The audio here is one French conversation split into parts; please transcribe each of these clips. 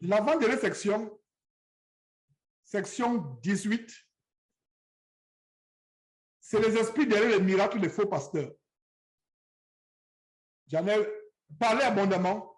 L'avant-dernière section, section 18, c'est les esprits derrière les miracles des faux pasteurs. J'en ai parlé abondamment.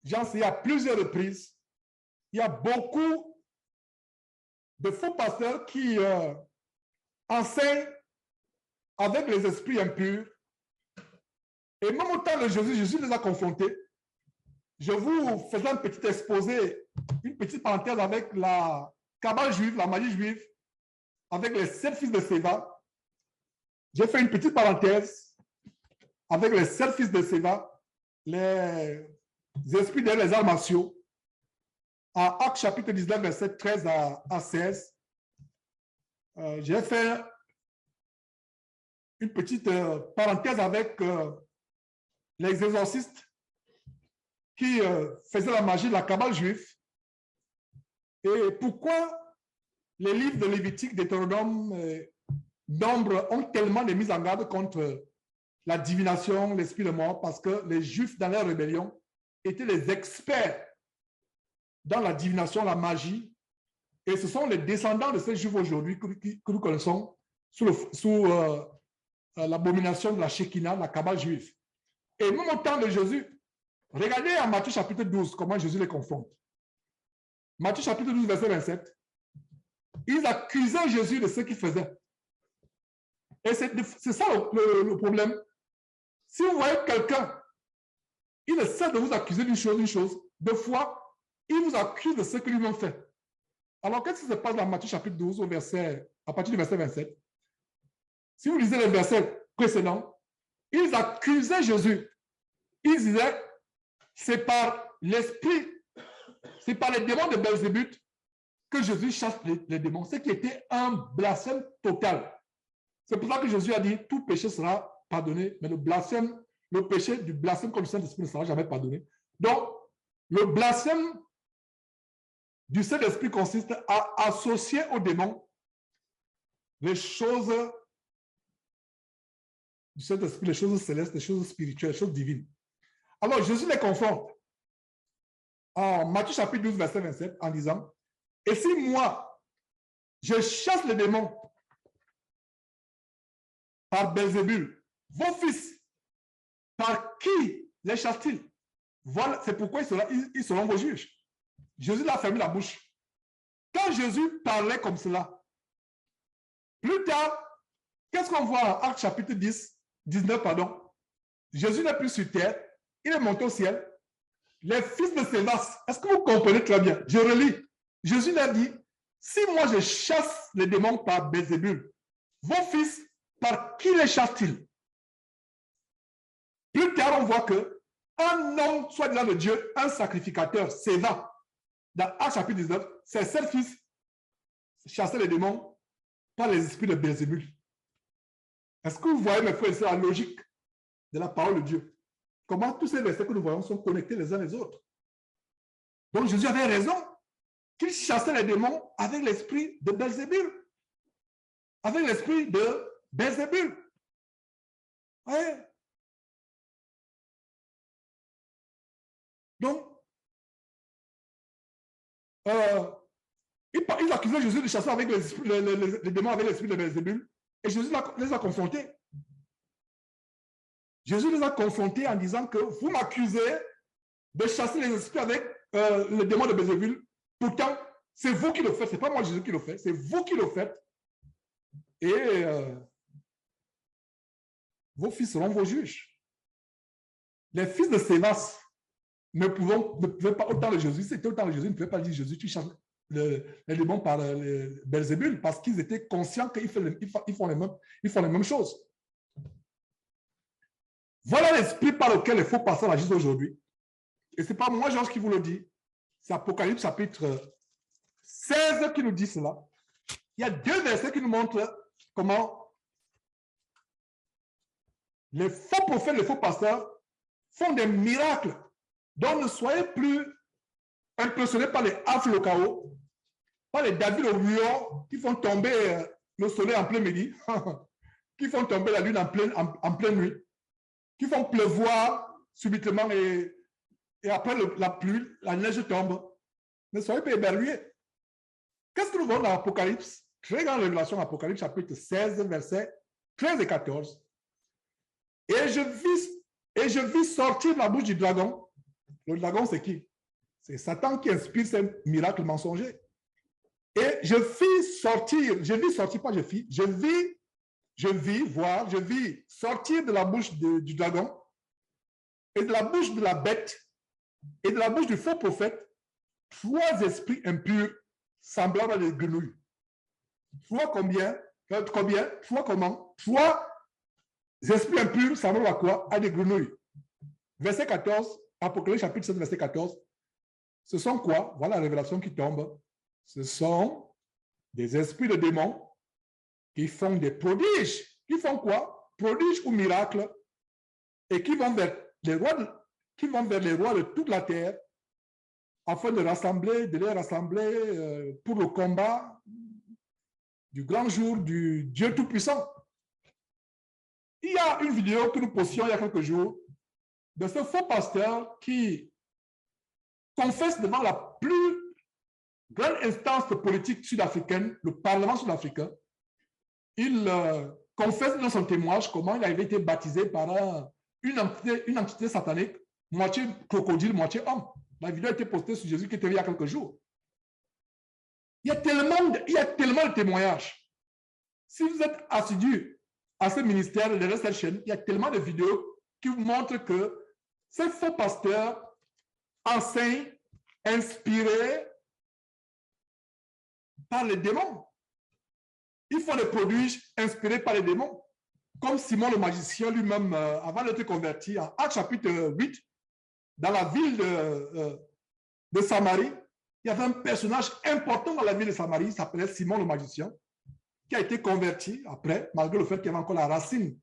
J'en sais à plusieurs reprises. Il y a beaucoup de faux pasteurs qui enseignent avec les esprits impurs. Et même au temps de Jésus, Jésus les a confrontés. Je vous faisais un petit exposé, une petite parenthèse avec la cabale juive, la magie juive, avec les 7 fils de Séva. J'ai fait une petite parenthèse avec les 7 fils de Séva, les esprits derrière les arts martiaux, à Actes chapitre 19, verset 13 à 16. J'ai fait une petite parenthèse avec les exorcistes qui faisaient la magie de la cabale juive. Et pourquoi les livres de Lévitique, Deutéronome, Nombre ont tellement de mises en garde contre la divination, l'esprit de mort, parce que les Juifs, dans leur rébellion, étaient les experts dans la divination, la magie. Et ce sont les descendants de ces Juifs aujourd'hui que nous connaissons sous l'abomination de la Shekinah, la cabale juive. Et même au temps de Jésus, regardez en Matthieu chapitre 12 comment Jésus les confronte. Matthieu chapitre 12, verset 27. Ils accusaient Jésus de ce qu'il faisait. Et c'est ça le problème. Si vous voyez quelqu'un, il essaie de vous accuser d'une chose, deux fois, il vous accuse de ce que lui-même fait. Alors, qu'est-ce qui se passe dans Matthieu chapitre 12, à partir du verset 27? Si vous lisez les versets précédents, ils accusaient Jésus. Ils disaient, c'est par l'esprit, c'est par les démons de Belzébuth que Jésus chasse les démons, ce qui était un blasphème total. C'est pour ça que Jésus a dit, tout péché sera pardonné, mais le péché du blasphème contre le Saint-Esprit ne sera jamais pardonné. Donc, le blasphème du Saint-Esprit consiste à associer aux démons les choses du Saint-Esprit, les choses célestes, les choses spirituelles, les choses divines. Alors, Jésus les confronte en Matthieu chapitre 12, verset 27, en disant, « Et si moi, je chasse les démons par Belzébul, vos fils, par qui les chasse-t-il? Voilà, c'est pourquoi ils seront vos juges. » Jésus a fermé la bouche. Quand Jésus parlait comme cela, plus tard, qu'est-ce qu'on voit en Actes chapitre 19, pardon? Jésus n'est plus sur terre, il est monté au ciel. Les fils de Sévas, est-ce que vous comprenez très bien? Je relis. Jésus a dit, si moi je chasse les démons par Belzébul, vos fils, par qui les chasse-t-il? Plus tard, on voit que un homme, soi-disant de Dieu, un sacrificateur, Séva, dans Actes chapitre 19, ses 7 fils chassaient les démons par les esprits de Belzébul. Est-ce que vous voyez, mes frères et sœurs, la logique de la parole de Dieu? Comment tous ces versets que nous voyons sont connectés les uns les autres? Donc Jésus avait raison qu'il chassait les démons avec l'esprit de Belzébul. Avec l'esprit de Belzébul. Ouais. Donc, ils accusaient Jésus de chasser avec les démons avec l'esprit de Belzébul. Et Jésus les a confrontés. Jésus les a confrontés en disant que vous m'accusez de chasser les esprits avec le démon de Belzébul. Pourtant, c'est vous qui le faites. Ce n'est pas moi Jésus qui le fait. C'est vous qui le faites. Et vos fils seront vos juges. Les fils de Sévas ne pouvaient pas, autant de Jésus, c'était autant de Jésus, ils ne pouvaient pas dire Jésus, tu chasses les démons par Belzébul, parce qu'ils étaient conscients qu'ils font les mêmes choses. Voilà l'esprit par lequel les faux pasteurs agissent aujourd'hui. Et ce n'est pas moi, Georges, qui vous le dit. C'est Apocalypse chapitre 16 qui nous dit cela. Il y a 2 versets qui nous montrent comment les faux prophètes, les faux pasteurs font des miracles. Donc ne soyez plus impressionnés par les Aflokao, par les David au Lion qui font tomber le soleil en plein midi, qui font tomber la lune en pleine nuit, qui font pleuvoir subitement et après la pluie, la neige tombe. Ne soyez pas éberlués. Qu'est-ce que nous voyons dans l'Apocalypse? Très grande révélation, Apocalypse, chapitre 16, versets 13 et 14. Et je vis sortir de la bouche du dragon. Le dragon, c'est qui? C'est Satan qui inspire ces miracles mensongers. Et je vis sortir sortir de la bouche du dragon et de la bouche de la bête et de la bouche du faux prophète 3 esprits impurs semblables à des grenouilles. 3 combien? 3 comment? 3 esprits impurs semblables à quoi? À des grenouilles. Verset 14, Apocalypse chapitre 7, verset 14. Ce sont quoi? Voilà la révélation qui tombe. Ce sont des esprits de démons qui font des prodiges. Qui font quoi? Prodiges ou miracles. Et qui vont vers les rois de toute la terre afin de les rassembler pour le combat du grand jour du Dieu Tout-Puissant. Il y a une vidéo que nous postions il y a quelques jours de ce faux pasteur qui confesse devant la plus grande instance politique sud-africaine, le Parlement sud-africain. Il confesse dans son témoignage comment il avait été baptisé par une entité satanique, moitié crocodile, moitié homme. La vidéo a été postée sur Jésus qui était il y a quelques jours. Il y a tellement de témoignages. Si vous êtes assidu à ce ministère de cette chaîne, il y a tellement de vidéos qui vous montrent que ces faux pasteurs enseignent inspirés par les démons. Ils font des prodiges inspirés par les démons. Comme Simon le magicien lui-même, avant d'être converti, en Actes chapitre 8, dans la ville de Samarie, il y avait un personnage important dans la ville de Samarie, il s'appelait Simon le magicien, qui a été converti après, malgré le fait qu'il y avait encore la racine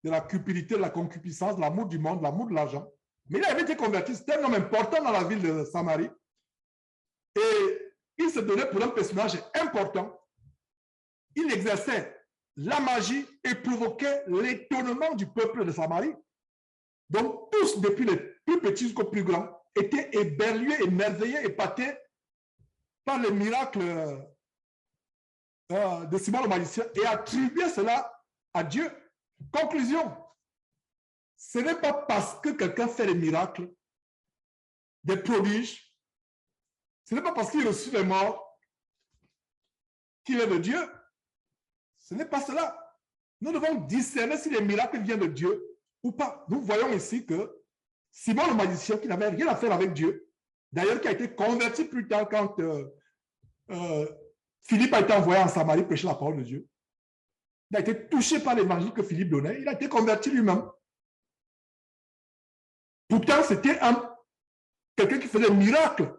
de la cupidité, de la concupiscence, de l'amour du monde, de l'amour de l'argent. Mais il avait été converti, c'était un homme important dans la ville de Samarie. Et il se donnait pour un personnage important. Il exerçait la magie et provoquait l'étonnement du peuple de Samarie. Donc, tous, depuis les plus petits jusqu'aux plus grands, étaient éberlués, émerveillés, épatés par les miracles de Simon le magicien et attribuaient cela à Dieu. Conclusion, ce n'est pas parce que quelqu'un fait des miracles, des prodiges, ce n'est pas parce qu'il reçut les morts qu'il est de Dieu. Ce n'est pas cela. Nous devons discerner si les miracles viennent de Dieu ou pas. Nous voyons ici que Simon le magicien, qui n'avait rien à faire avec Dieu, d'ailleurs qui a été converti plus tard quand Philippe a été envoyé en Samarie prêcher la parole de Dieu. Il a été touché par l'évangile que Philippe donnait. Il a été converti lui-même. Pourtant, c'était quelqu'un qui faisait des miracles.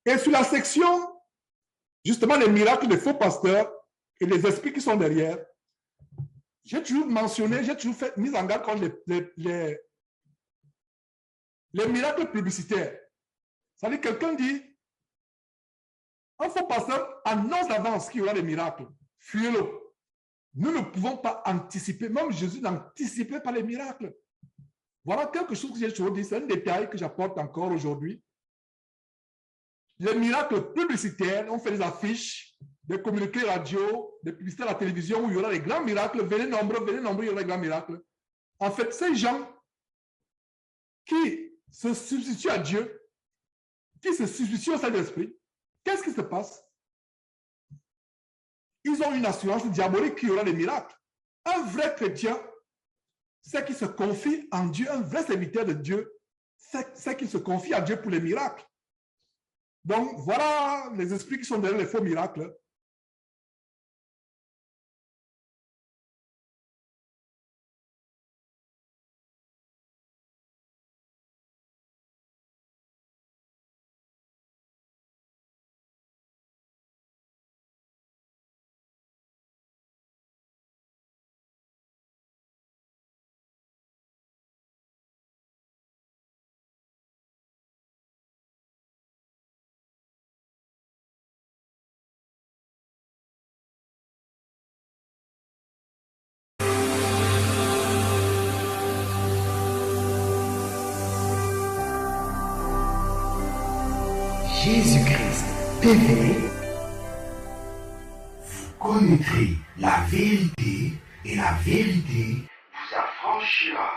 Et sur la section, justement, les miracles des faux pasteurs et les esprits qui sont derrière, j'ai toujours mentionné, j'ai toujours fait mise en garde contre les miracles publicitaires. C'est-à-dire, quelqu'un dit, un faux pasteur annonce d'avance qu'il y aura des miracles. Fuyez-le. Nous ne pouvons pas anticiper. Même Jésus n'anticipait pas les miracles. Voilà quelque chose que j'ai toujours dit. C'est un détail que j'apporte encore aujourd'hui. Les miracles publicitaires, on fait des affiches, des communiqués radio, des publicités à la télévision où il y aura des grands miracles. Venez nombreux, il y aura des grands miracles. En fait, ces gens qui se substituent à Dieu, qui se substituent au Saint-Esprit, qu'est-ce qui se passe? Ils ont une assurance diabolique qu'il y aura des miracles. Un vrai chrétien, c'est qui se confie en Dieu, un vrai serviteur de Dieu, c'est qui se confie à Dieu pour les miracles. Donc, voilà les esprits qui sont derrière les faux miracles. Jésus-Christ TV. Vous connaîtrez la vérité et la vérité vous affranchira.